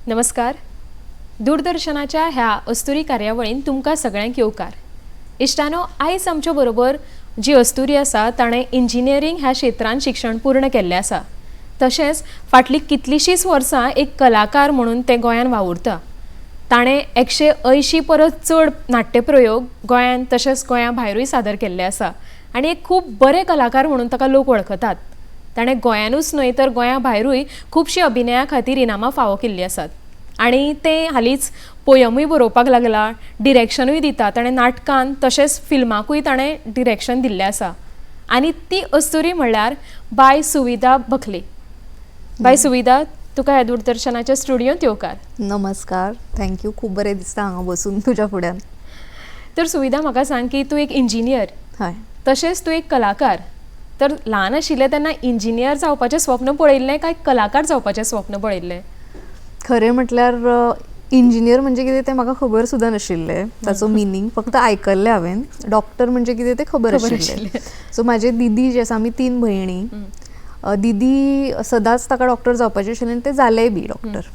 नमस्कार. दूरदर्शनाच्या ह्या अस्तुरी कार्यावळीन तुमकां सगळ्यांक येवकार. इश्टानो, आयज आमच्या बरोबर जी अस्तुरी आसा ताणें इंजिनियरींग ह्या क्षेत्रांत शिक्षण पूर्ण केल्लें आसा. तशेंच फाटलीं कितलींशींच वर्सां एक कलाकार म्हणून ते गोंयान वावुरता. ताणें 180 परस चड नाट्यप्रयोग गोंयान तशेंच गोंया भायरूय सादर केल्ले आसा आनी एक खूब बरे कलाकार म्हणून ताका लोक वळखतात. ताणें गोंयानूच न्हय तर गोंया भायरूय खुबशी अभिनया खातीर इनामां फावो केल्लीं आसात. आनी तें हालींच पोयमूय बरोवपाक लागला, डिरेक्शनूय दिता. ताणें नाटकान तशेंच फिल्माकूय ताणें डिरेक्शन दिल्लें आसा. आनी ती अस्तुरी म्हणल्यार बाय सुविधा बखले. बाय सुविधा, तुका ह्या दूरदर्शनाच्या स्टुडियोंत येवकार. नमस्कार, थँक्यू. खूब बरें दिसता हांगा बसून तुज्या फुड्यान. तर सुविधा, म्हाका सांग की तूं एक इंजिनियर, हय, तशेंच तूं एक कलाकार. तर ल्हान आशिल्लें तेन्ना इंजिनियर जावपाचें स्वप्न पळयल्लें काय कलाकार जावपाचें स्वप्न पळयल्लें? खरें म्हटल्यार इंजिनियर म्हणजे कितें तें म्हाका खबर सुद्दां नाशिल्लें. ताचो मिनींग फक्त आयकल्लें हांवें. डॉक्टर म्हणजे कितें तें खबर आशिल्लें. सो म्हाजे दिदी जे आसा, आमी 3 भयणी. दिदी सदांच ताका डॉक्टर जावपाचें आशिल्लें आनी तें जालेंय बी डॉक्टर.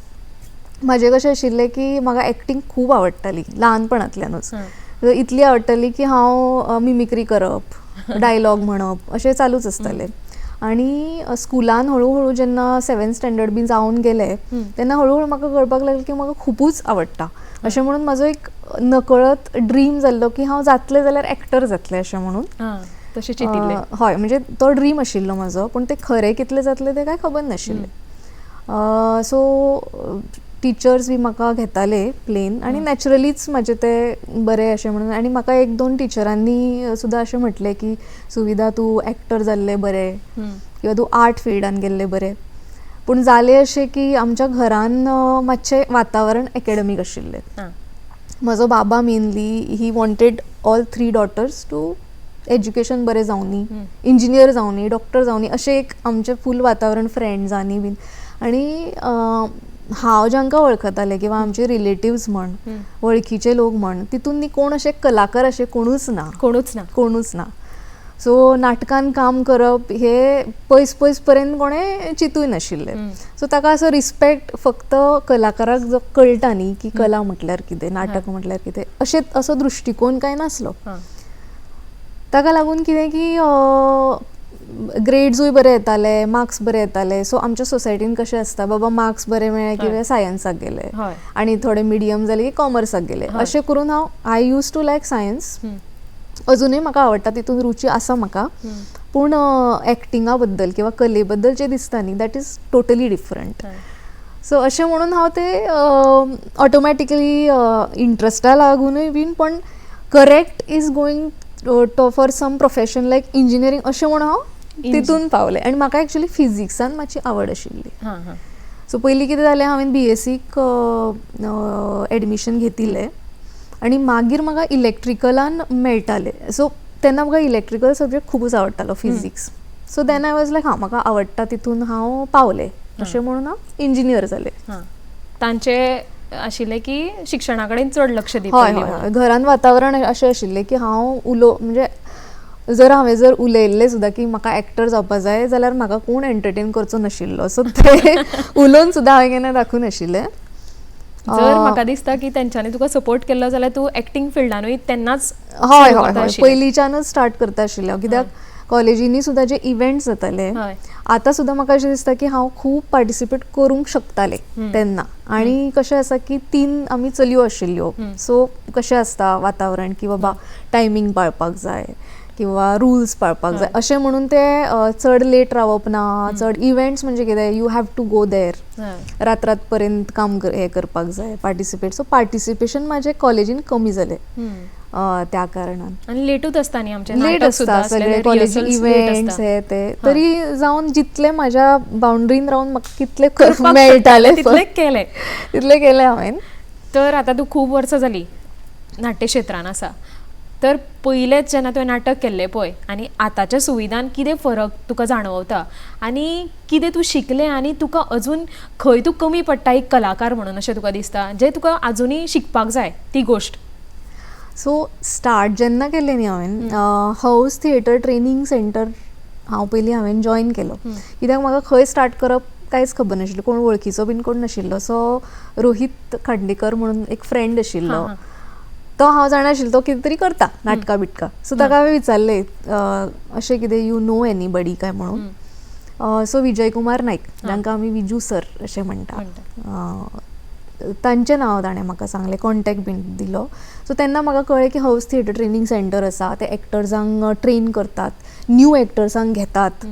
म्हाजें कशें आशिल्लें की म्हाका एक्टींग खूब आवडटाली ल्हानपणांतल्यानूच. इतली आवडटाली की हांव मिमिक्री करप, डायलॉग म्हणप अशें चालूच आसतालें. आनी स्कुलान हळू जेन्ना 7th स्टँडर्ड बी जावन गेलें तेन्ना हळू म्हाका कळपाक लागलें की म्हाका खुबूच आवडटा. अशें म्हणून म्हाजो एक नकळत ड्रीम जाल्लो की हांव जातलें जाल्यार एक्टर जातलें अशें म्हणून. तशें चिंतिल्लें? हय, म्हणजे तो ड्रीम आशिल्लो म्हाजो, पूण तें खरें कितलें जातलें तें कांय खबर नाशिल्लें. सो टिचर्स बी म्हाका घेताले प्लेन आनी नॅचरलीच म्हाजें तें बरें अशें म्हणून. आनी म्हाका 1-2 टिचरांनी सुद्दां अशें म्हटलें की सुविधा, तूं एक्टर जाल्लें बरें किंवा तूं आर्ट फिल्डान गेल्लें बरें. पूण जालें अशें की आमच्या घरान मातशें वातावरण एकेडमीक आशिल्लें. म्हजो बाबा mainly he wanted all 3 daughters to education बरें जावनी, इंजिनियर जावनी, डॉक्टर जावनी, अशें एक आमचें फूल वातावरण फ्रेंड्सांनी बीन. आनी हांव जांकां वळखतालें किंवां आमचे रिलेटिव्स म्हण, वळखीचे लोक म्हण, तितून न्ही कोण अशे कलाकार अशे कोणूच ना. सो नाटकान काम करप हे पयस पर्यंत कोणें चिंतूय नाशिल्लें. सो ताका असो रिस्पेक्ट फक्त कलाकाराक जो कळटा न्ही की कला म्हटल्यार कितें, नाटक म्हटल्यार कितें, अशें असो दृश्टिकोन कांय नासलो. ताका लागून कितें की ग्रेड्सूय बरे येताले, मार्क्स बरे येताले. सो आमच्या सोसायटीन कशें आसता, बाबा मार्क्स बरे मेळ्ळे की सायन्साक गेले आनी थोडे मिडियम जाले की कॉमर्साक गेले. अशें करून I use to like science. अजुनूय म्हाका आवडटा, तितून रुची आसा म्हाका. पूण एक्टिंगा बद्दल किंवा कले बद्दल जें दिसता न्ही, that is totally different. So अशें म्हणून हांव तें ऑटोमॅटिकली इंट्रस्टा लागूनय बीन, पण correct is going for some profession like engineering अशें म्हणून हांव तितून पावलें. आनी म्हाका एक्चुली फिजिक्सान मातशी आवड आशिल्ली. सो पयलीं कितें जालें, हांवें BSc एडमिशन घेतिल्लें आनी मागीर म्हाका इलेक्ट्रिकलान मेळटालें. सो तेन्ना म्हाका इलेक्ट्रिकल सब्जेक्ट खूबच आवडटालो, physics. So then I was like म्हाका आवडटा तितून हांव पावलें. अशें म्हणून हांव इंजिनियर जालें. तांचें आशिल्लें की शिक्षणा कडेन चड लक्ष दिता. हय, घरान वातावरण अशें आशिल्लें की हांव म्हणजे हांवें जर उलयल्लें सुद्दां की म्हाका एक्टर जावपा जाय जाल्यार म्हाका कोण एंटरटेन करचो नाशिल्लो. सो तें उलोवन सुद्दां हांवें केन्ना दाखवूंक नाशिल्लें. जर म्हाका दिसता की तेंच्यांनी तुका सपोर्ट केल्लो जाल्यार तूं एक्टिंग फिल्डानूय तेन्नाच हय पयलींच्यानूच स्टार्ट करता आशिल्लें. कित्याक कॉलेजींनी सुद्दां जे इव्हेंट्स जाताले, आतां सुद्दां म्हाका अशें दिसता की हांव खूब पार्टिसिपेट करूंक शकतालें तेन्ना. आनी कशें आसा की 3 आमी चलयो आशिल्ल्यो. सो कशें आसता वातावरण की बाबा टायमींग पाळपाक जाय किंवा रुल्स पाळपाक जाय अशें म्हणून ते चड लेट रावप ना. चड इव्हेंट्स म्हणजे कितें, यू हॅव टू गो देर, रात पर्यंत काम हें करपाक जाय, पार्टिसिपेट. सो पार्टिसिपेशन म्हाजें कॉलेजीन कमी जालें त्या कारणान. आनी लेटूच आसता न्ही आमचें, लेट आसता सगळे कॉलेजी इव्हेंट्स हे ते. तरी जावन जितलें म्हाज्या बाउंड्रीन रावन म्हाका कितलें करपाक मेळटालें तितलें केलें हांवें. तर आतां तूं खूब वर्सां जालीं नाट्य क्षेत्रान आसा. तर पयलेंच जेन्ना तुवें नाटक केल्लें पळय आनी आतांच्या सुविधान कितें फरक तुका जाणवता, आनी कितें तूं शिकलें आनी तुका अजून खंय तूं कमी पडटा एक कलाकार म्हणून अशें तुका दिसता, जें तुका आजुनूय शिकपाक जाय ती गोश्ट? सो स्टार्ट जेन्ना केलें न्ही हांवें, हाऊस थिएटर ट्रेनिंग सेंटर हांव पयलीं हांवें जॉयन केलो. कित्याक म्हाका खंय स्टार्ट करप कांयच खबर नाशिल्लो, कोण वळखीचो बीन कोण नाशिल्लो. सो रोहित खांडेकर म्हणून एक फ्रेंड आशिल्लो, तो हांव जाणाशिल्लो तो कितें तरी करता नाटकां बिटकां. सो ताका हांवें विचारलें अशें कितें यू नो एनीबडी काय म्हणून. सो विजय कुमार नायक, जांकां आमी विजू सर अशें म्हणटा, तांचें नांव ताणें म्हाका सांगलें, कॉन्टॅक्ट बीन दिलो. सो तेन्ना म्हाका कळ्ळें की हाऊस थिएटर ट्रेनींग सेंटर आसा, ते एक्टर्सांक ट्रेन करतात, न्यू एक्टर्सांक घेतात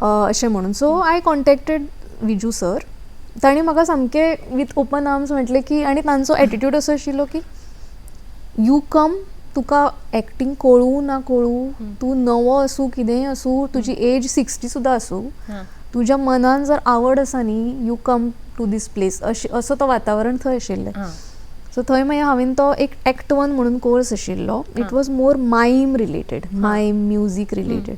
अशें म्हणून. So I contacted Viju sir. तांणी म्हाका सामकें विथ ओपन आर्म्स म्हटलें की, आनी तांचो एटिट्यूड असो आशिल्लो की यू कम, तुका एक्टींग कळू ना कळू, तूं नवो आसूं कितेंय आसूं, तुजी एज 60 सुद्दां आसूं, तुज्या मनान जर आवड आसा न्ही, you come to this place. असो तो वातावरण थंय आशिल्लें. सो थंय मागीर हांवें तो एक एक्ट 1 म्हणून कोर्स आशिल्लो. It was more mime related, mime music related.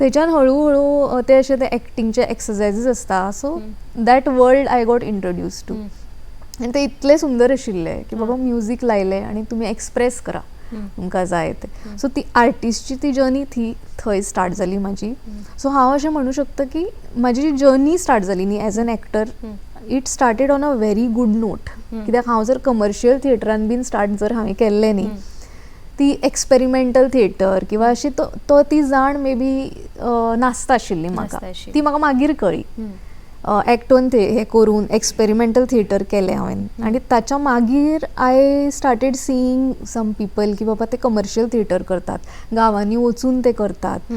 थंयच्यान हळू ते अशे ते एक्टिंगचे एक्सरसायजीस आसता. So that world I got introduce to. आनी ते इतले सुंदर आशिल्ले की बाबा म्युजीक लायलें आनी तुमी एक्सप्रेस करा तुमकां जाय ते. सो ती आर्टिस्टची ती जर्नी थंय स्टार्ट जाली म्हाजी. सो हांव अशें म्हणू शकता की म्हाजी जी जर्नी स्टार्ट जाली न्ही as an actor, it started on a very good note. कित्याक हांव जर कमर्शियल थिएटरान बीन स्टार्ट जर हांवें केल्लें न्ही, ती एक्सपेरिमेंटल थिएटर किंवा अशी ती जाण मे बी नासता आशिल्ली म्हाका. ती म्हाका मागीर कळ्ळी. एक्ट 1 हे करून एक्सपेरिमेंटल थिएटर केलें हांवें, आनी ताच्या मागीर I started seeing some people की बाबा ते कमर्शियल थिएटर करतात, गांवांनी वचून ते करतात,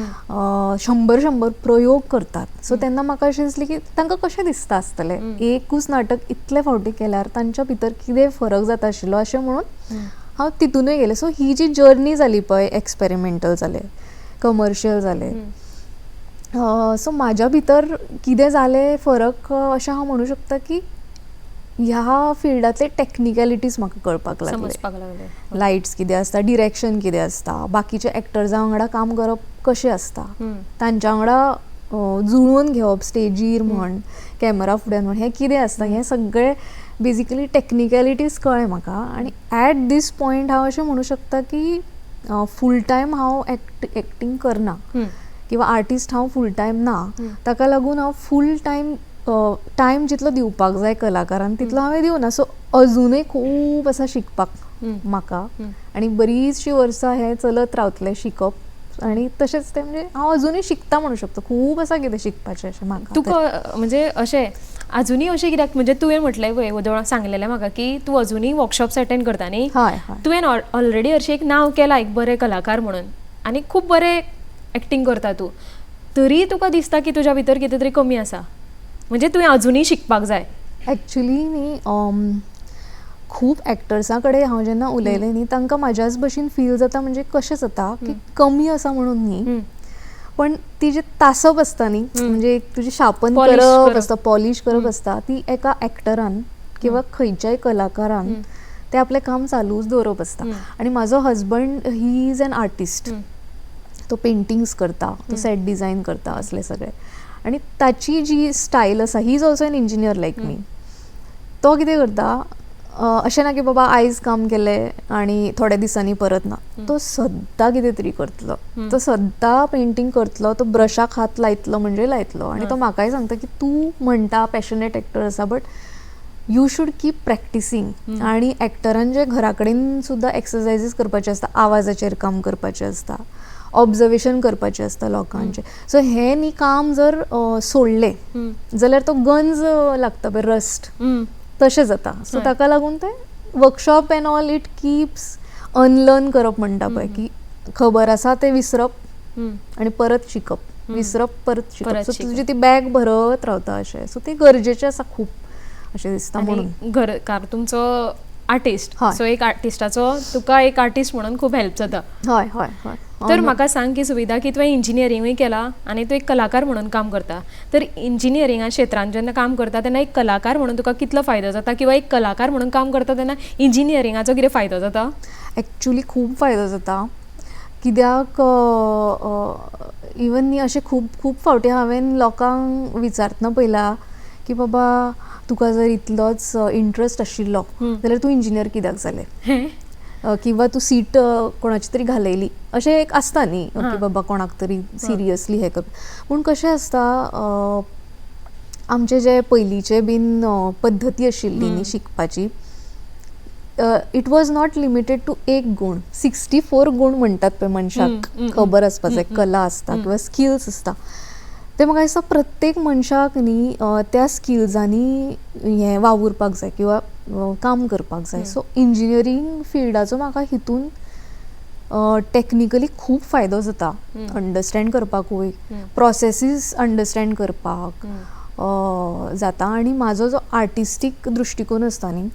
100 प्रयोग करतात. सो तेन्ना म्हाका अशें दिसलें की तांकां कशें दिसता आसतलें एकूच नाटक इतले फावटी केल्यार तांच्या भितर कितें फरक जाता आशिल्लो अशें म्हणून हांव तितूनय गेलें. सो ही जी जर्नी जाली पळय, एक्सपेरिमेंटल जालें, कमर्शियल जालें, सो म्हाज्या भितर कितें जालें फरक अशें हांव म्हणू शकता की ह्या फिल्डांतले टॅक्निकॅलिटीज म्हाका कळपाक लागले. लायट्स कितें आसता, डिरेक्शन कितें आसता, बाकीच्या एक्टर्सां वांगडा काम करप कशें आसता, तांच्या वांगडा जुळोवन घेवप स्टेजीर म्हण, कॅमेरा फुड्यान म्हण, हें कितें आसता, हें सगळें बेजिकली टॅक्निकॅलिटीज कळ्ळें म्हाका. आनी ऍट दीस पॉयंट हांव अशें म्हणू शकता की फूल टायम हांव एक्टींग करना किंवा आर्टिस्ट हांव फूल टायम ना. ताका लागून हांव फूल टायम जितलो दिवपाक जाय कलाकारांक तितलो हांवें दिवना. सो अजुनूय खूब आसा शिकपाक म्हाका, आनी बरीचशीं वर्सां हें चलत रावतलें शिकप. आनी तशेंच तें म्हणजे हांव अजुनूय शिकता म्हणू शकता, खूब आसा कितें शिकपाचें अशें म्हाका. तुका म्हणजे अशें अजुनूय अशें कित्याक म्हणजे तुवें म्हटलें पळय वदोळ सांगलेलें म्हाका की तूं अजुनूय वर्कशॉप्स अटेंड करता न्ही. तुवें ऑलरेडी हरशीं एक नांव केलां एक बरें कलाकार म्हणून, आनी खूब बरें एक्टींग करता तूं, तरी तुका दिसता की तुज्या भितर कितें तरी कमी आसा, म्हणजे तुवें अजुनूय शिकपाक जाय. एक्चुली न्ही खूब एक्टर्सां कडेन हांव जेन्ना उलयलें न्ही, तांकां म्हाज्याच भशेन फील जाता, म्हणजे कशें जाता की कमी आसा म्हणून न्ही, पण ती जी तासप आसता न्ही, म्हणजे तुजी शापन करप आसता, पॉलिश करप आसता, ती एका एक्टरान किंवा खंयच्याय कलाकारान तें आपलें काम चालूच दवरप आसता. आनी म्हाजो husband he is an artist, तो पेंटिंग्स करता, तो सेट डिझायन करता, असले सगळे. आनी ताची जी स्टायल आसा, he is also an engineer like me. तो कितें करता, अशें ना की बाबा आयज काम केलें आनी थोड्या दिसांनी परत ना, तो सद्दां कितें तरी करतलो, तो सद्दां पेंटींग करतलो, तो ब्रशाक हात लायतलो म्हणजे लायतलो. आनी तो म्हाकाय सांगता की तूं म्हणटा पॅशनेट एक्टर आसा, बट यू शूड कीप प्रॅक्टिसींग. आनी एक्टरान जे घरा कडेन सुद्दां एक्सरसायजीस करपाचे आसता, आवाजाचेर काम करपाचें आसता, ऑब्जर्वेशन करपाचें आसता लोकांचें. सो हें न्ही काम जर सोडलें जाल्यार तो गंज लागता पळय, रस्ट, तशें जाता. सो ताका लागून ते workshop and all it keeps unlearn करप म्हणटा पळय, की खबर आसा तें विसरप आनी परत शिकप, विसरप परत शिकप. सो तुजी ती बॅग भरत रावता अशें. सो ती गरजेचें आसा खूब अशें दिसता. म्हणून घरकार तुमचो आर्टिस्ट, सो एक आर्टिस्टाचो तुका एक आर्टिस्ट म्हणून खूब हेल्प जाता. हय हय हय. तर म्हाका सांग की सुविधा, की तुवें इंजिनियरिंगूय केलां आनी तूं एक कलाकार म्हणून काम करता. तर इंजिनियरिंगा क्षेत्रांत जेन्ना काम करता तेन्ना एक कलाकार म्हणून तुका कितलो फायदो जाता, किंवा एक कलाकार म्हणून काम करता तेन्ना इंजिनियरिंगाचो कितें फायदो जाता? एक्चुली खूब फायदो जाता. कित्याक इवन न्ही अशें खूब फावटी हांवें लोकांक विचारतना पळयलां की बाबा तुका जर इतलोच इंट्रस्ट आशिल्लो जाल्यार तूं इंजिनियर कित्याक जालें, किंवा तूं सीट कोणाची तरी घालयली, अशें एक आसता न्ही की बाबा कोणाक तरी सिरियसली हें कर. पूण कशें आसता, आमचे जे पयलींचे बीन पद्दती आशिल्ली न्ही शिकपाची, it was not limited to 1 गूण, 64 गूण म्हणटात पळय मनशाक खबर आसपाक जाय, कला आसता किंवा स्किल्स आसता ते म्हाका दिसता प्रत्येक मनशाक न्ही त्या स्किल्सांनी हें वावुरपाक जाय किंवा काम करपाक जाय. सो इंजिनियरींग फिल्डाचो म्हाका हितून टेक्निकली खूब फायदो जाता, अंडरस्टँड करपाकूय, प्रोसेसीस अंडरस्टँड करपाक जाता. आनी म्हाजो जो आर्टिस्टीक दृश्टिकोन आसता न्ही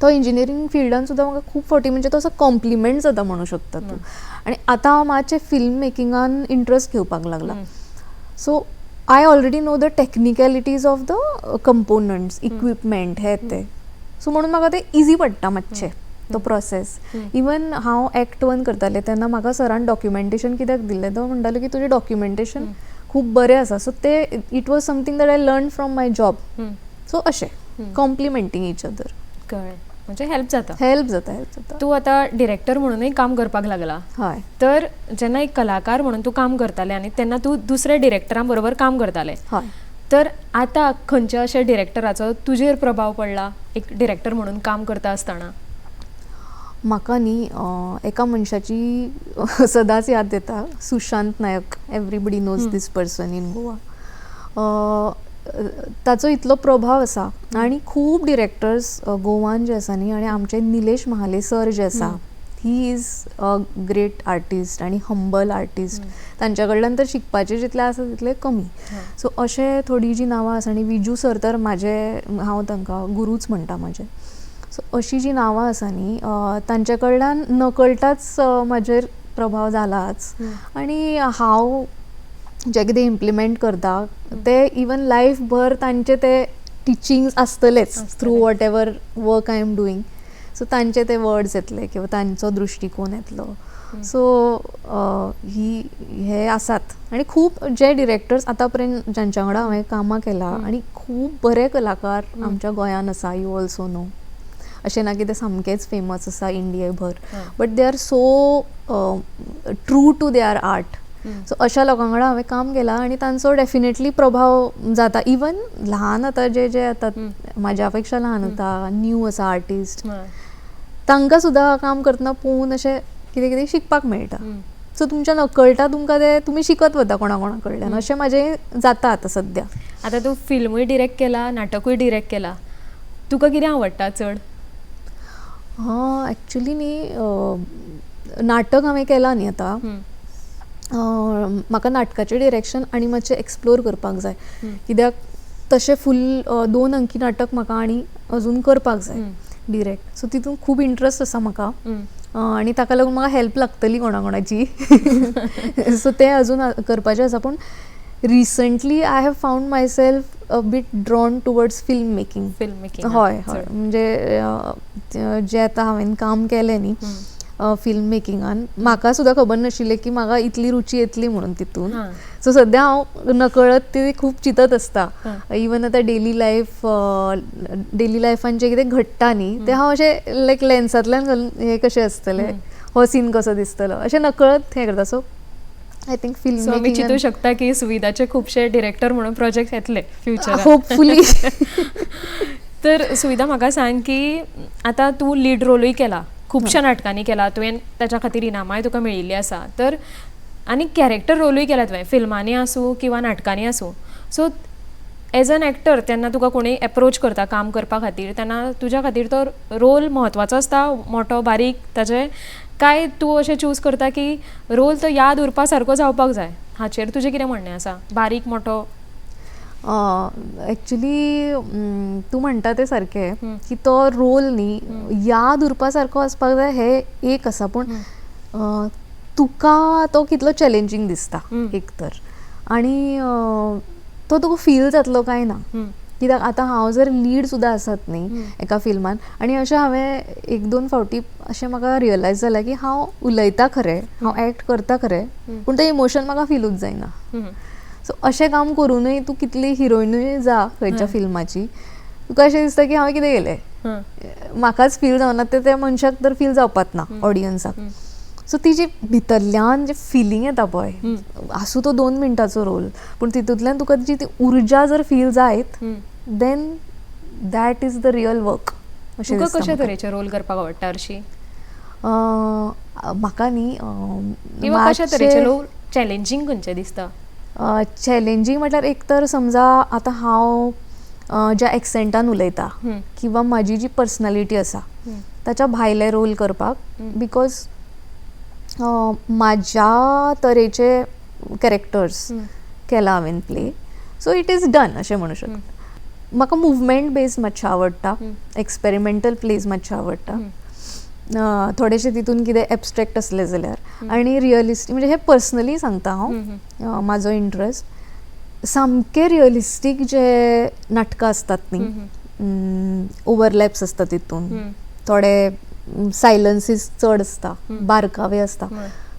तो इंजिनियरींग फिल्डान सुद्दां म्हाका खूब फावटी म्हणजे तो असो कॉम्प्लिमेंट जाता म्हणूं शकता तूं. आनी आतां हांव मातशें फिल्म मेकिंगान इंट्रस्ट घेवपाक लागला. So I already know the technicalities of the components, equipment हे ते. सो म्हणून म्हाका ते इजी पडटा मातशें तो प्रोसेस. इवन हांव एक्ट 1 करतालें तेन्ना म्हाका सरान डॉक्युमेंटेशन कित्याक दिल्लें, तो म्हणटालो की तुजें डॉक्युमेंटेशन खूब बरें आसा. सो ते it was something that I learn from my job. So अशें कॉम्प्लिमेंटींग इच अदर. कळ्ळें, म्हणजे हेल्प जाता. हेल्प जाता. तूं आतां डिरेक्टर म्हणूनय काम करपाक लागला. हय. तर जेन्ना एक कलाकार म्हणून तूं काम करतालें आनी तेन्ना तूं दुसऱ्या डिरेक्टरां बरोबर काम करतालें, हय. तर आतां खंयच्या अशा डिरेक्टराचो तुजेर प्रभाव पडला एक डिरेक्टर म्हणून काम करता आसतना? म्हाका न्ही एका मनशाची सदांच याद येता, Sushant Naik. Everybody knows this person in Goa. ताचो इतलो प्रभाव आसा आनी खूब डिरेक्टर्स गोवान जे आसा न्ही, आनी आमचे निलेश महाले सर जे आसा, he is a great artist आनी हंबल आर्टिस्ट. तांच्या कडल्यान तर शिकपाचें जितलें आसा तितलें कमी. सो अशें थोडीं जीं नांवां आसा, आनी विजू सर तर हांव तांकां गुरूच म्हणटा म्हजे. सो अशीं जीं नांवां आसा न्ही तांचे कडल्यान नकळटाच म्हजेर प्रभाव जालाच. आनी हांव जें कितें इम्प्लिमेंट करता ते इवन लायफ भर तांचे ते टिचिंग्स आसतलेच through whatever work I am doing. So तांचे ते वर्ड्स येतले किंवा तांचो दृश्टिकोन येतलो. सो हे आसात. आनी खूब जे डिरेक्टर्स आतां पर्यंत जांच्या वांगडा हांवें कामां केलां आनी खूब बरे कलाकार आमच्या गोंयान आसा, यू ऑल्सो नो. अशें ना की ते सामकेच फेमस आसा इंडिये भर, but they are so true to their art. So अशा लोकां वांगडा हांवें काम केलां आनी तांचो डेफिनेटली प्रभाव जाता. इवन ल्हान आतां जे आतां म्हाज्या पेक्षा ल्हान आतां न्यू आसा आर्टिस्ट, तांकां सुद्दां काम करतना पळोवन अशें कितें कितें शिकपाक मेळटा. सो तुमच्या नकळटा तुमकां ते तुमी शिकत वता कोणा कडल्यान. अशें म्हाजें जाता आतां सद्या. आतां तूं फिल्मूय डिरेक्ट केला, नाटकूय डिरेक्ट केला, तुका कितें आवडटा चड? एक्चुली न्ही नाटक हांवें केलां न्ही आतां, म्हाका नाटकाचें डिरेक्शन आनी मातशें एक्सप्लोर करपाक जाय. कित्याक तशें फूल 2 अंकी नाटक म्हाका आनी अजून करपाक जाय डिरेक्ट. सो तितून खूब इंट्रस्ट आसा म्हाका आनी ताका लागून म्हाका हेल्प लागतली कोणाची. सो तें अजून करपाचें आसा. पूण recently I have found myself a bit drawn towards film making. हय हय. म्हणजे जें आतां हांवें काम केलें न्ही फिल्म मेकिंगान, म्हाका सुद्दां खबर नाशिल्लें की म्हाका इतली रुची येतली म्हणून तितून. सो सद्या हांव नकळत ती खूब चिंतत आसता. इवन आतां डेली लायफान जें कितें घडटा न्ही तें हांव अशें लायक लेन्सांतल्यान घालून हें कशें आसतलें, हो सीन कसो दिसतलो, अशें नकळत हें करता. सो आय थिंक फिल्म आमी चिंतूं शकता की सुविधाचे खुबशे डिरेक्टर म्हणून प्रोजेक्ट येतले फ्युचरान. होपफुली. तर सुविधा म्हाका सांग की आतां तूं लीड रोलूय केला, खुबश्या नाटकांनी केला, तुवें ताच्या खातीर इनामाय तुका मेळिल्ली आसा. तर आनी कॅरेक्टर रोलूय केला तुवें, फिल्मांनी आसूं किंवा नाटकांनी आसूं. सो एज एन एक्टर तेन्ना तुका कोणूय एप्रोच करता काम करपा खातीर, तेन्ना तुज्या खातीर तो रोल म्हत्वाचो आसता, मोठो बारीक ताजें, काय तूं अशें चूज करता की रोल तो याद उरपा सारको जावपाक जाय, हाचेर तुजें कितें म्हणणें आसा? बारीक मोठो? एक्चुली तूं म्हणटा तें सारकें की तो रोल न्ही याद उरपा सारको आसपाक जाय हें एक आसा. पूण तुका तो कितलो चॅलेंजींग दिसता एक तर, आनी तो तुका फील जातलो काय ना. कित्याक आतां हांव जर लीड सुद्दां आसत न्ही एका फिल्मान, आनी अशें हांवें 1-2 फावटी अशें म्हाका रियलायज जालां की हांव उलयता खरें, हांव एक्ट करता खरें, पूण तें इमोशन म्हाका फीलूच जायना. सो अशें काम करूनय तूं कितली हिरोइनूय जा खंयच्या फिल्माची, तुका अशें दिसता की हांवें कितें केलें, म्हाकाच फील जावना, ते त्या मनशाक तर फील जावपाच ना, ऑडियन्साक. सो ती जी भितरल्यान जे फिलींग येता पळय, आसूं तो 2 मिनटाचो रोल, पूण तितूंतल्यान तुका जी ती उर्जा जर फील जायत, then that is the real work अशें तुका दिसता कशा म्हाका. तरेचे रोल करपाक आवडटा हरशी, म्हाका न्ही किंवा कशा तरेचे रोल चॅलेंजींग खंयचे दिसता? चॅलेंजींग म्हटल्यार एक तर समजा आतां हांव ज्या एक्सेंटान उलयता किंवा म्हाजी जी पर्सनॅलिटी आसा ताच्या भायले रोल करपाक, बिकॉज म्हाज्या तरेचे कॅरेक्टर्स केला हांवें play, so it is done अशें म्हणू शकता. म्हाका मुवमेंट बेस्ड मातशें आवडटा, एक्सपेरिमेंटल प्लेज मातशें आवडटा, थोडेशे तितून कितें एबस्ट्रॅक्ट असले जाल्यार, आनी रियलिस्टीक म्हणजे हे पर्सनली सांगता हांव, म्हाजो इंट्रस्ट सामके रियलिस्टीक जे नाटकां असतात न्ही, ओवरलॅप्स आसता तितून, थोडे सायलन्सीस चड आसता, बारकावे आसता,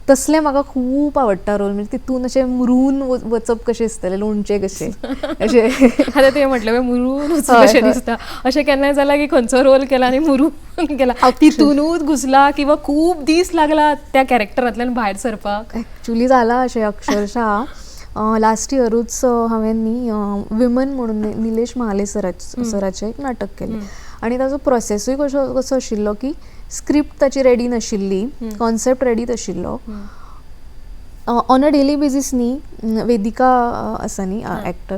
तसले म्हाका खूब आवडटा रोल. म्हणजे तितून अशें मुरून वचप कशें दिसतलें, लोणचें कशें अशें. आतां ते म्हटलें मुरून कशें दिसता, अशें केन्नाय जालां की खंयचो रोल केला आनी मुरून केला, तितूनूच घुसला किंवा खूब दीस लागला त्या कॅरेक्टरांतल्यान भायर सरपाक? एक्चुली जाला अशें अक्षरशः. लास्ट इयरूच हांवें न्ही विमन म्हणून निलेश महाले सराचें एक नाटक केलें, आनी ताजो प्रोसेसूय कसो आशिल्लो की स्क्रिप्ट ताची रेडी नाशिल्ली, कॉन्सेप्ट रेडी नाशिल्लो. ऑन अ डेली बेजीस न्ही वेदिका आसा न्ही एक्टर,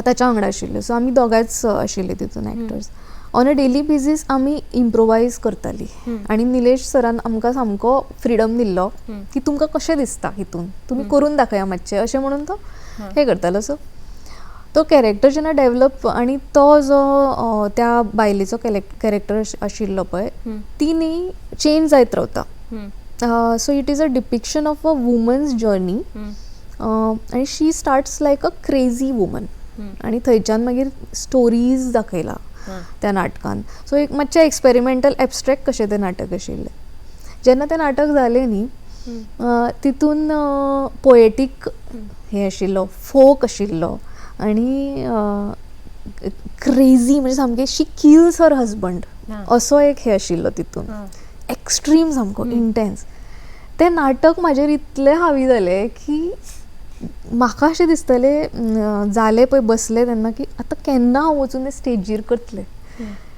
ताच्या वांगडा आशिल्ले, सो आमी दोगांच आशिल्ले तितून actors. On a daily basis आमी इम्प्रोवायज करतालीं, आनी निलेश सरान आमकां सामको फ्रिडम दिल्लो की तुमकां कशें दिसता हितून, तुमी करून दाखया मातशें अशें म्हणून तो हें करतालो. सो तो कॅरेक्टर जेन्ना डेवलप, आनी तो जो त्या बायलेचो कॅरेक्टर आशिल्लो पळय, ती न्ही चेंज जायत रावता. So it is a depiction of a women's journey, आनी शी स्टार्ट्स लायक अ क्रेझी वुमन, आनी थंयच्यान मागीर स्टोरीज दाखयला त्या नाटकान. सो एक मातशें एक्सपेरिमेंटल एबस्ट्रॅक्ट कशें तें नाटक आशिल्लें. जेन्ना तें नाटक जालें न्ही, तितून पोएटीक हें आशिल्लो, फोक आशिल्लो, आनी क्रेझी म्हणजे सामकें शी किल्स हर हजबंड असो एक हे आशिल्लो तितून, एक्स्ट्रीम सामको इंटेन्स. तें नाटक म्हाजेर इतलें हावी जालें की म्हाका अशें दिसतलें जालें पळय बसलें तेन्ना की आतां केन्ना हांव वचून तें स्टेजीर करतलें.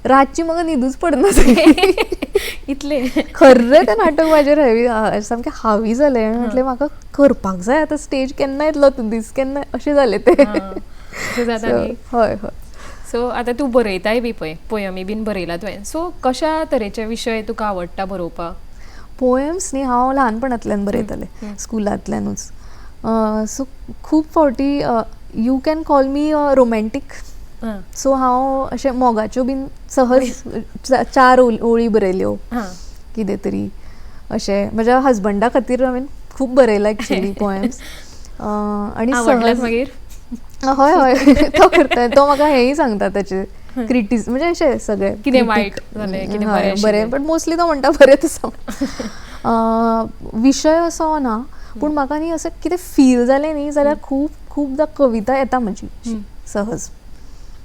रातची म्हाका न्हिदूच पडना इतले खरें तें नाटक म्हाजेर हेवी सामकें हावी जालें. म्हटलें म्हाका करपाक जाय आतां स्टेज, केन्ना येतलो तो दीस, केन्ना अशें जालें तें. हय हय. सो आतां तूं बरयताय बी पळय, पोयमी बीन बरयला तुवें, सो कशा तरेचे विशय तुका आवडटा बरोवपाक? पोएम्स न्ही हांव ल्हानपणांतल्यान बरयतालें, स्कुलांतल्यानूच. सो खूब फावटी you can call me romantic. So हांव अशें मोगाच्यो बीन सहज 4 ओळी बरयल्यो कितें तरी अशें. म्हज्या हजबंडा खातीर हांवें खूब बरयला एक्चुली पोएम्स. आनी आवडल्यात मागीर? हय हय, तो करता. तो म्हाका हेंय सांगता ताचे क्रिटिस, म्हणजे अशें सगळें कितें वायट जालें, कितें बरें, बट मोस्टली तो म्हणटा बरें आसा. विशय असो ना, पूण म्हाका न्ही असं कितें फील जालें न्ही जाल्यार खूबदां कविता येता म्हजी सहज.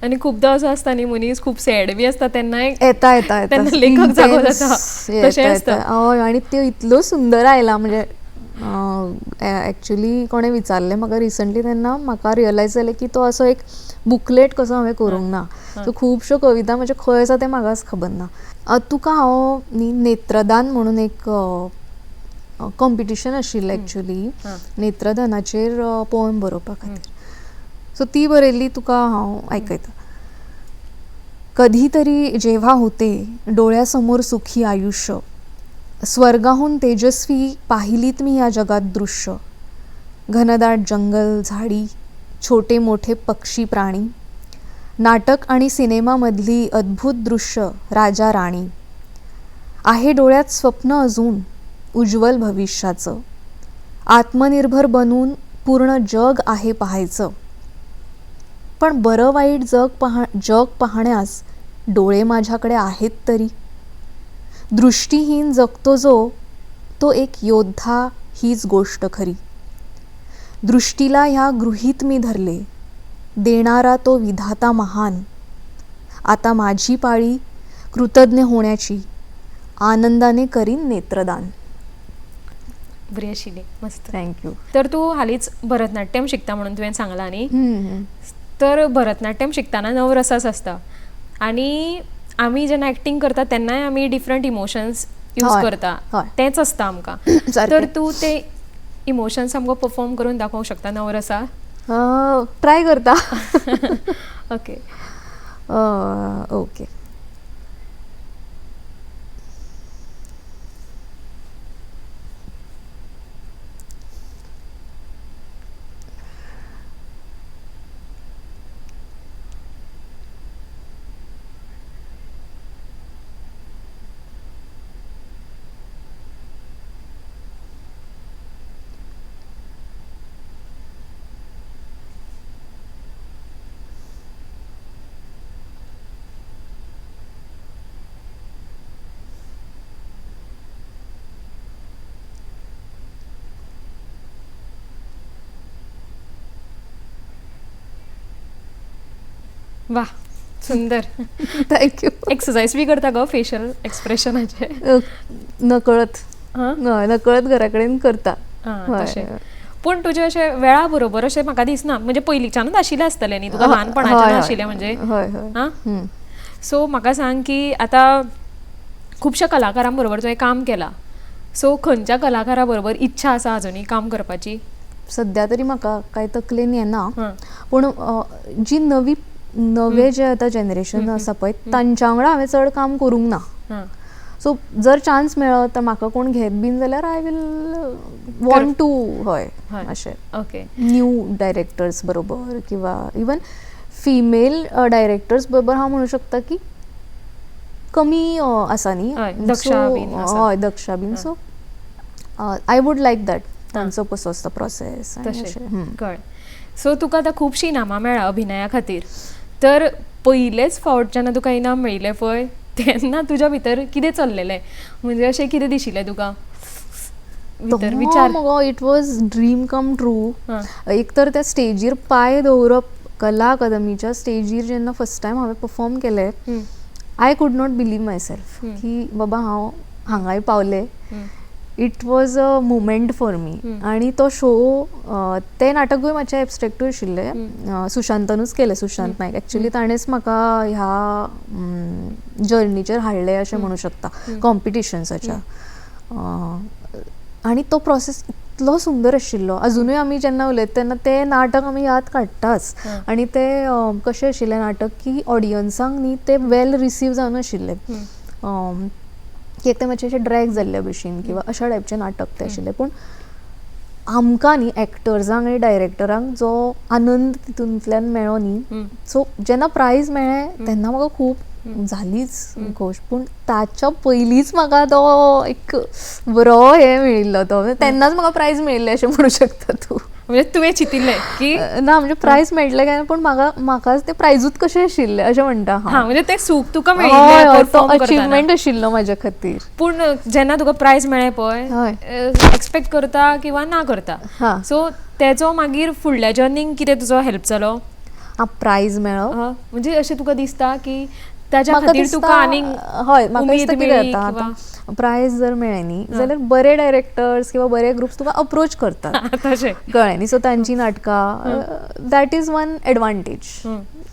आनी खुबदां असो आसता न्ही मनीस खूब सॅड बी आसता तेन्नाय येता तेन्ना लेखक जागो जाता, तशें आसता. हय, आनी त्यो इतलो सुंदर आयला. म्हणजे एक्चुली कोणें विचारलें म्हाका रिसंटली, तेन्ना म्हाका रियलायज जालें की तो असो एक बुकलेट कसो हांवें करूंक ना. सो खुबश्यो कविता म्हणजे खंय आसा तें म्हाकाच खबर ना. तुका हांव न्ही नेत्रदान म्हणून एक कॉम्पिटिशन आशिल्लें एक्चुली, नेत्रदानाचेर पोएम बरोवपा खातीर. सो ती बरयल्ली तुका हांव आयकयता. कधीतरी जेव्हा होते डोळ्यासमोर सुखी आयुष्य, स्वर्गाहून तेजस्वी पाहिलीत मी या जगात दृश्य. घनदाट जंगल, झाडी, छोटे मोठे पक्षी प्राणी, नाटक आणि सिनेमामधली अद्भुत दृश्य, राजा राणी. आहे डोळ्यात स्वप्न अजून उज्ज्वल भविष्याचं, आत्मनिर्भर बनून पूर्ण जग आहे पाहायचं. पण बरं वाईट जग पाहण्यास डोळे माझ्याकडे आहेत तरी. दृष्टीहीन जगतो जो तो एक योद्धा, हीच गोष्ट खरी. दृष्टीला ह्या गृहीत मी धरले, देणारा तो विधाता महान. आता माझी पाळी कृतज्ञ होण्याची, आनंदाने करीन नेत्रदान. बरी आशिल्ली, मस्त. थँक्यू. तर तू हालींच भरतनाट्यम शिकता म्हणून तुवें सांगलां न्ही. तर भरतनाट्यम शिकताना 9 रसास आसता आनी आमी जेन्ना एक्टींग करता तेन्नाय आमी डिफरंट इमोशन्स यूज हय, करता, हय. तेंच आसता आमकां. सारकें. तर तू ते इमोशन्स आमकां परफॉर्म करून दाखोवंक शकता 9 रसा? ट्राय करता. ओके. ओके. वा, सुंदर. थँक्यू. एक्सरसाइज बी करता गो फेशियल एक्सप्रेशनाचे? नकळत. हां नकळत घरा कडेन करता. हां, तशें. पूण तुजे अशें वेळा बरोबर अशें म्हाका दिसना, म्हणजे पयलींच्यानूच आशिल्लें आसतलें न्ही, तुका ल्हानपणाच्यान आशिल्लें म्हणजे. हां, सो म्हाका सांग की आतां खुबश्या कलाकारां बरोबर तुवें काम केलां, सो खंयच्या कलाकारा बरोबर इच्छा आसा अजुनी काम करपाची? सध्या तरी म्हाका कांय तकलेन येना, हां. पूण जी नवे जे आतां जनरेशन आसा पळय तांच्या वांगडा हांवें चड काम करूंक ना. हां. सो जर चान्स मेळ्ळो तर म्हाका कोण घेत बीन जाल्यार आय वील वॉन्ट टू अशें ओके. न्यू डायरेक्टर्स बरोबर किंवा इवन फिमेल डायरेक्टर्स बरोबर हांव म्हणू शकता की कमी आसा न्ही. दक्षा बीन आसा. हय, दक्षा बीन. So I would like that. तांचो कसो आसता प्रोसेस तशें कळ्ळें. सो तुका आतां खुबशीं इनामां मेळ्ळा अभिनया खातीर, तर पयलेच फावट जेन्ना तुका इनाम मेळिल्लें पळय तेन्ना तुज्या भितर कितें चल्लेलें, म्हणजे अशें कितें दिशिल्लें तुका भितर विचार? It was dream come true. हां. एक तर त्या स्टेजीर पांय दवरप, कला अकादमीच्या स्टेजीर जेन्ना फर्स्ट टायम हांवें परफॉर्म केलें, I could not believe my self की बाबा हांव हांगाय पावलें. It was a moment for me. आनी तो शो, तें नाटकूय मातशें एबस्ट्रॅक्टूय आशिल्लें. सुशांतानूच केलें, सुशांत नायक. एक्चुली ताणेंच म्हाका ह्या जर्नीचेर हाडलें अशें म्हणू शकता, कॉम्पिटिशन्साच्या. आनी तो प्रोसेस इतलो सुंदर आशिल्लो. अजुनूय आमी जेन्ना उलयता तेन्ना तें नाटक आमी याद काडटाच. आनी तें कशें आशिल्लें नाटक की ऑडियन्सांक न्ही तें वेल रिसीव जावन आशिल्लें. एक तें मातशें अशें ड्रॅग जाल्ल्या भशेन किंवा अशा टायपचें नाटक तें आशिल्लें. पूण आमकां न्ही एक्टर्सांक आनी डायरेक्टरांक जो आनंद तितूंतल्यान मेळ्ळो न्ही, सो जेन्ना प्रायज मेळ्ळें तेन्ना म्हाका खूब झालीच खोश. पूण ताच्या पयलींच म्हाका तो एक बरो हे मेळिल्लो, तो तेन्नाच म्हाका प्रायज मेळिल्लें अशें म्हणू शकता तूं. म्हणजे तुवें चिंतिल्लें की ना, म्हणजे प्रायज मेळटलें काय, पूण म्हाकाच तें प्रायजूच कशें आशिल्लें अशें म्हणटा हांव. हां, म्हणजे तें सूख तुका मेळिल्लें परफॉर्म करताना. अचिवमेंट आशिल्लो म्हाज्या खातीर. पूण जेन्ना तुका प्रायज मेळ्ळें पळय, एक्सपेक्ट करता किंवा ना करता, सो तेजो मागीर फुडल्या जर्नीक कितें तुजो हेल्प जालो? प्रायज मेळ्ळो म्हणजे अशें तुका दिसता की ताच्या खातीर तुका आनीक उमेद मेळ्ळी किंवा प्रायज जर मेळ्ळें न्ही जाल्यार बरे डायरेक्टर्स किंवा बरे ग्रुप्स तुका अप्रोच करतात, तशें कळ्ळें न्ही. सो तांची नाटकां, that is one advantage.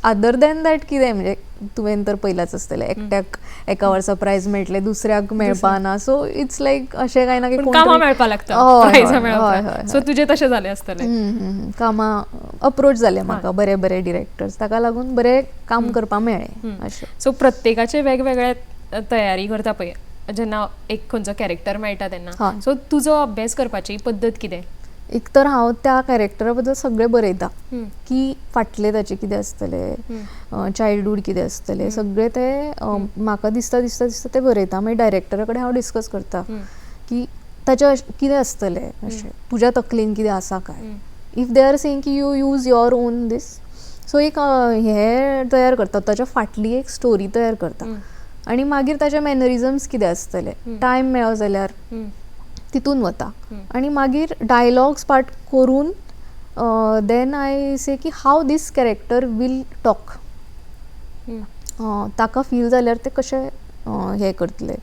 Other than that कितें, म्हणजे तुवें तर पयलाच आसतलें एकट्याक एका वर्सा प्रायज मेळटलें, दुसऱ्याक मेळपाना. सो इट्स लायक अशें काय ना की कामां मेळपा लागता प्रायजां मेळपाक. सो तुजें तशें जालें आसतलें. कामां अप्रोच जाले म्हाका बरे बरे डिरेक्टर्स, ताका लागून बरें काम करपाक मेळ्ळें अशें. सो प्रत्येकाचे वेगवेगळे तयारी करता पळय जेन्ना एक खंयचो कॅरेक्टर मेळटा तेन्ना, सो तुजो अभ्यास करपाची पद्दत कितें? एक तर हांव त्या कॅरेक्टरा बद्दल सगळें बरयता की फाटलें ताचें कितें आसतलें, चायल्डहूड कितें आसतलें, सगळें तें म्हाका दिसता दिसता दिसता तें बरयता. मागीर डायरेक्टरा कडेन हांव डिस्कस करता की ताचें कितें आसतलें, अशें तुज्या तकलेन कितें आसा काय. इफ दे आर सेइंग की you use your own this, so एक हे तयार करता, ताच्या फाटली एक स्टोरी तयार करता. आनी मागीर ताचे मॅनरिजम्स कितें आसतले, टायम मेळ्ळो जाल्यार तितून वता. आनी मागीर डायलॉग्स पार्ट करून देन आय से की हाव दीस कॅरेक्टर वील टॉक. ताका फील जाल्यार ते कशें हे करतले,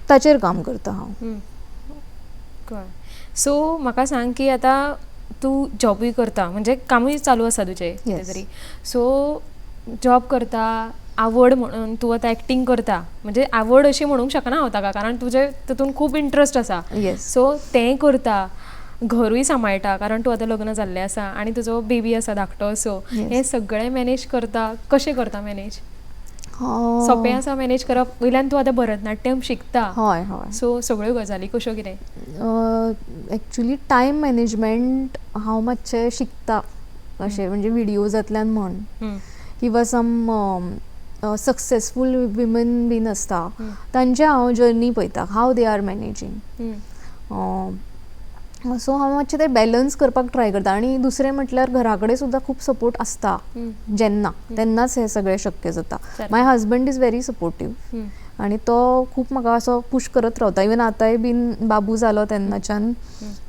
ताचेर काम करता हांव. सो म्हाका सांग की आतां तूं जॉबूय करता म्हणजे कामूय चालू आसा तुजें कितें तरी. सो जॉब करता, आवड म्हणून तूं आतां एक्टींग करता, म्हणजे आवड अशी म्हणूंक शकना हांव ताका, कारण तुजें तितून खूब इंट्रस्ट आसा. सो तें करता, घरूय सांबाळटा कारण तूं आतां लग्न जाल्लें आसा आनी तुजो बेबी आसा धाकटो. सो हें सगळें मॅनेज करता, कशें करता मॅनेज? सोंपें आसा मॅनेज करप? वयल्यान तूं आतां भरतनाट्यम शिकता, हय हय. सो सगळ्यो गजाली कश्यो कितें? एक्चुली टायम मॅनेजमेंट हांव मातशें शिकता अशें, म्हणजे विडियोजांतल्यान म्हण किंवा सम सक्सेसफूल विमन बीन आसता तांचे हांव जर्नी पळयता, हाव दे आर मॅनेजींग. सो हांव मातशें तें बॅलन्स करपाक ट्राय करता. आनी दुसरें म्हटल्यार घरा कडेन सुद्दां खूब सपोर्ट आसता जेन्ना, तेन्नाच हें सगळें शक्य जाता. माय हजबंड इज व्हेरी सपोर्टीव आनी तो खूब म्हाका असो पुश करत रावता. इवन आतांय बीन बाबू जालो तेन्नाच्यान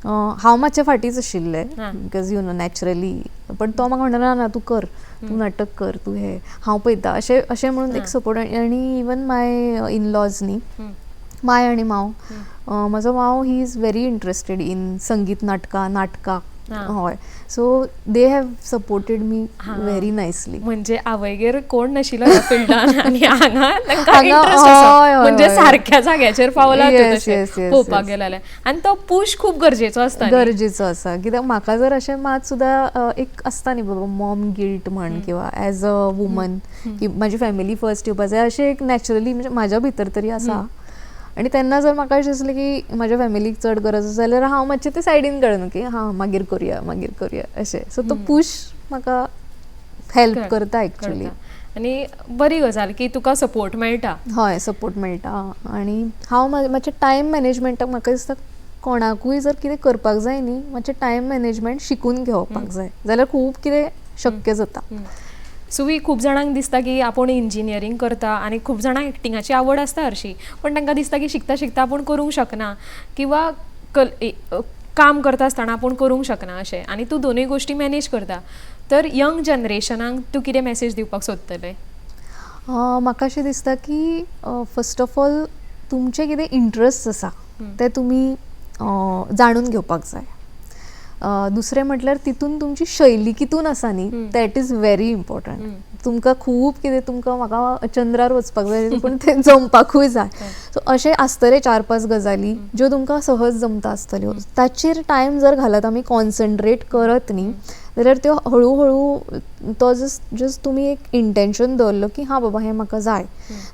हांव मातशें फाटींच आशिल्लें बिकॉज यू नो नॅचरली, पण तो म्हाका म्हणना ना तूं कर, तूं नाटक कर, तूं हें हांव पळयता अशें म्हणून एक सपोर्ट. आनी इवन माय इन लॉज न्ही, माय आनी माव, म्हजो माव he is very interested in संगीत नाटकां. हय, so they have supported me very nicely. म्हणजे आवयगेर कोण नाशिल्लो ह्या फिल्डान आनी हांगा तांकां इंट्रस्ट आसा, म्हणजे सारक्या जाग्याचेर पावला तशें पळोवपाक गेलें जाल्यार. आनी तो पुश खूब गरजेचो आसता. गरजेचो आसा, कित्याक म्हाका जर अशें मात सुद्दां एक आसता न्ही बाबा मॉम गिल्ट म्हण किंवा एज अ वुमन की म्हाजी फॅमिली फर्स्ट येवपा जाय, अशें एक नॅचरली म्हणजे म्हाज्या भितर तरी आसा. आनी तेन्ना जर म्हाका अशें दिसलें की म्हाज्या फॅमिलीक चड गरज आसा जाल्यार हांव मातशें तें सायडीन काडून की हां मागीर करुया अशें. सो तो पुश म्हाका हेल्प करता एक्चुली. आनी बरी गजाल की तुका सपोर्ट मेळटा. हय, सपोर्ट मेळटा. आनी हांव मातशें टायम मॅनेजमेंटाक म्हाका दिसता कोणाकूय जर कितें करपाक जाय न्ही, मातशें टायम मॅनेजमेंट शिकून घेवपाक जाय जाल्यार खूब कितें शक्य जाता. सुवी खूब जाणांक दिसता की आपूण इंजिनियरींग करता आनी खूब जाणांक एक्टिंगाची आवड आसता हरशी, पण तांकां दिसता की शिकता शिकता आपूण करूंक शकना किंवा काम करता आसतना आपूण करूंक शकना अशें. आनी तूं दोनूय गोश्टी मॅनेज करता, तर यंग जनरेशनाक तूं कितें मॅसेज दिवपाक सोदतलें? म्हाका अशें दिसता की फस्ट ऑफ ऑल तुमचें कितें इंट्रस्ट आसा तें तुमी जाणून घेवपाक जाय. दुसरें म्हटल्यार तितून तुमची शैली कितून आसा न्ही, दॅट इज व्हेरी इम्पॉर्टंट. तुमकां खूब कितें तुमकां म्हाका चंद्रार वचपाक जाय पूण तें जमपाकूय जाय. सो अशें आसतलें 4-5 गजाली ज्यो तुमकां सहज जमता आसतल्यो. ताचेर टायम जर घालत आमी कॉन्सन्ट्रेट करत न्ही जाल्यार त्यो हळू हळू तो जस्ट तुमी एक इंटेंशन दवरलो की हां बाबा हें म्हाका जाय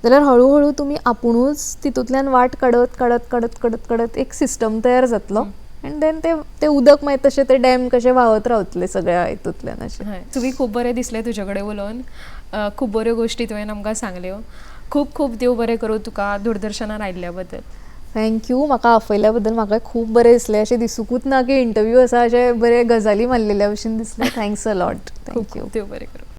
जाल्यार हळू हळू तुमी आपुणूच तितूंतल्यान वाट काडत काडत काडत काडत काडत एक सिस्टम तयार जातलो. आनी देन तें उदक मागीर तशें तें डॅम कशें व्हांवत रावतलें सगळ्या हितूंतल्यान अशें. तुमी खूब बरें दिसलें तुजे कडेन उलोवन. खूब बऱ्यो गोश्टी तुवें आमकां सांगल्यो. खूब खूब देव बरें करूं तुका दूरदर्शनार आयिल्ल्या बद्दल. थँक्यू. म्हाका आपयल्या बद्दल म्हाका खूब बरें दिसलें. अशें दिसूंकूच ना की इंटरव्यू आसा, अशें बरे गजाली मारलेल्या भशेन दिसलें. Thanks a lot. थँक्यू. देव बरें करूं.